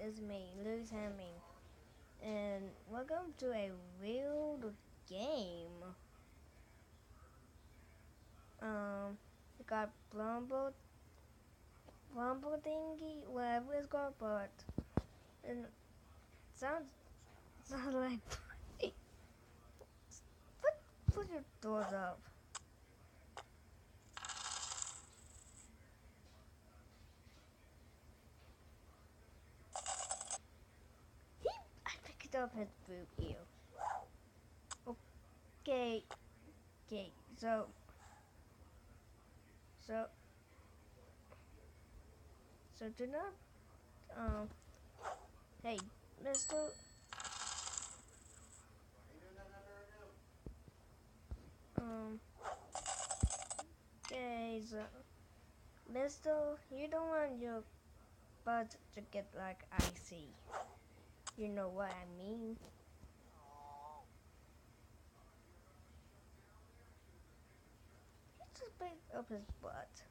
it's me, Lewis Hemming, and welcome to a real game. We got Plumber thingy, whatever it's called, but and sounds like put your doors up. I picked up his boot ew. Okay, so do not hey, Mister. Okay, so Mister, you don't want your butt to get like icy. You know what I mean? He just picked up his butt.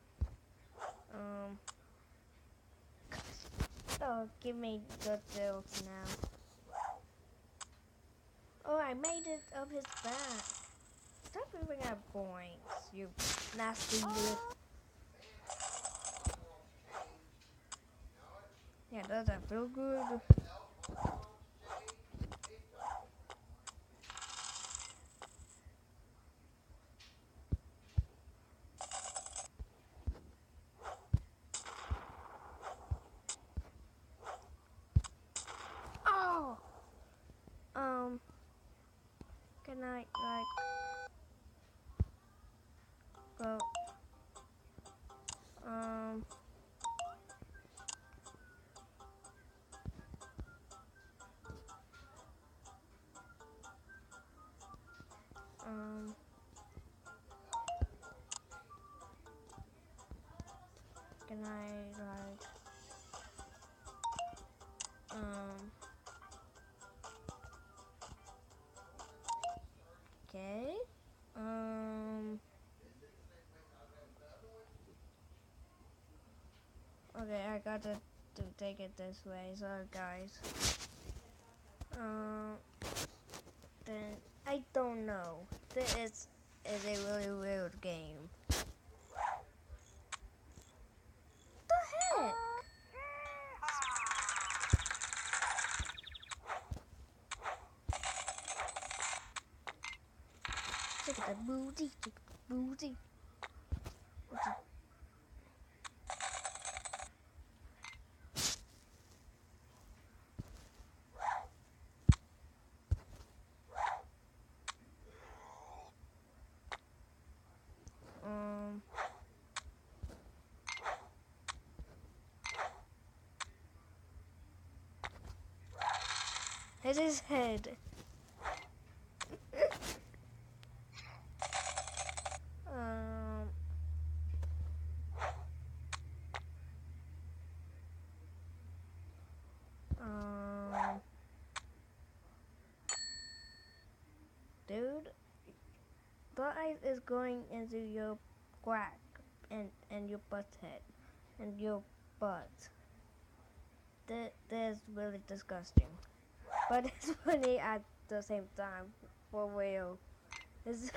Oh, give me the jokes now. Oh, I made it up his back. Stop moving at points, you nasty little. Yeah, does that feel good? Oh! Can I, go, um, um, can I, okay, okay, I got to take it this way, sorry guys. Then, I don't know. This is a really weird game. What the heck? Check the booty, check the booty. Hit his head. Dude, the ice is going into your crack and your butt head and your butt. That's really disgusting, but it's funny at the same time. For real, this.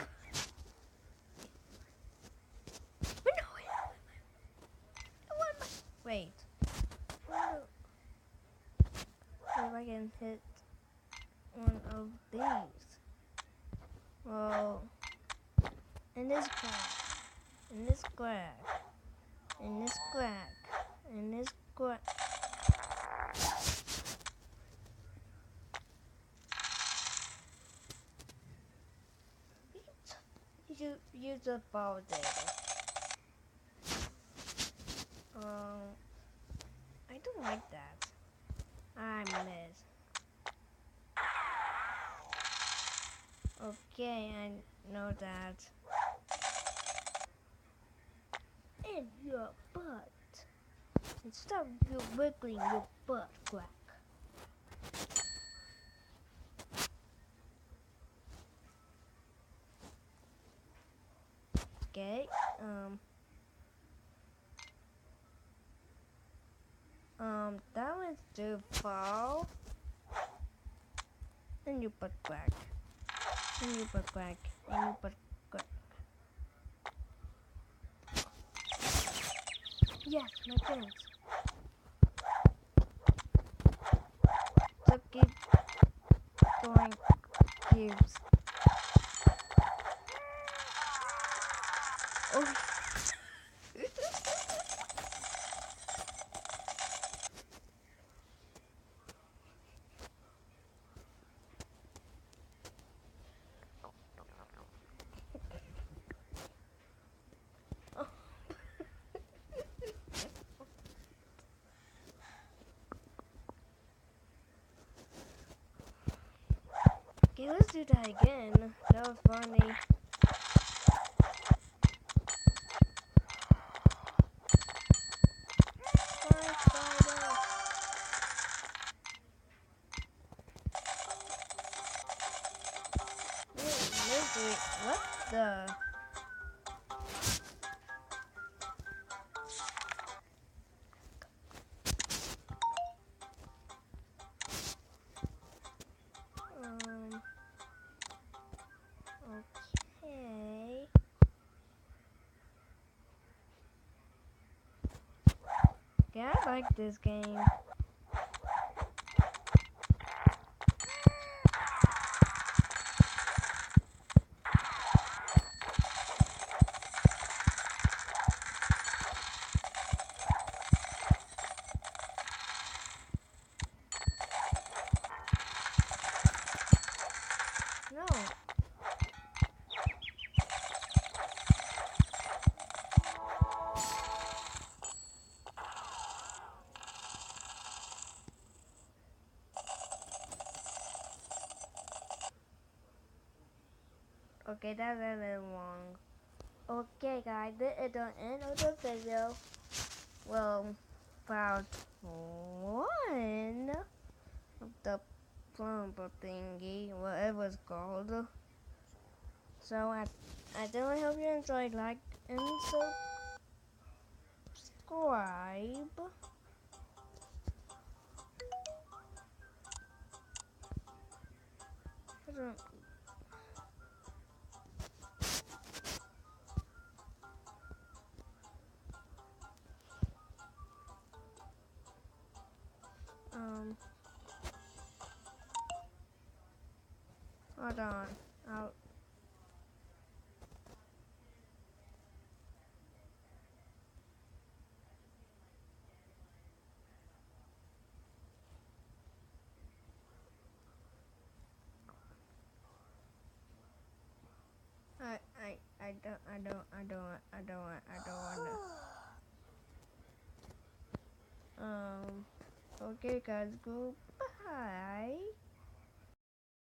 Wait. If I can hit one of these. Well, in this crack, in this crack, in this crack, in this crack. You just followed it. I don't like that. I miss. Okay, I know that. In your butt. And stop you wiggling your butt crack. Okay, that one chance to fall. And you put back. And you put back. And you put back. Yes, my chance. So keep going cubes. Oh. Okay, let's do that again. That was funny. Bye, spider. Wait, what the? Okay. Yeah, I like this game. No. Okay, that's a little long. Okay, guys, this is the end of the video. Well, part one of the plumber thingy, what it was called. So I really hope you enjoyed. Like and subscribe. I don't. Hold on. I'll. I don't wanna. Okay, guys, goodbye.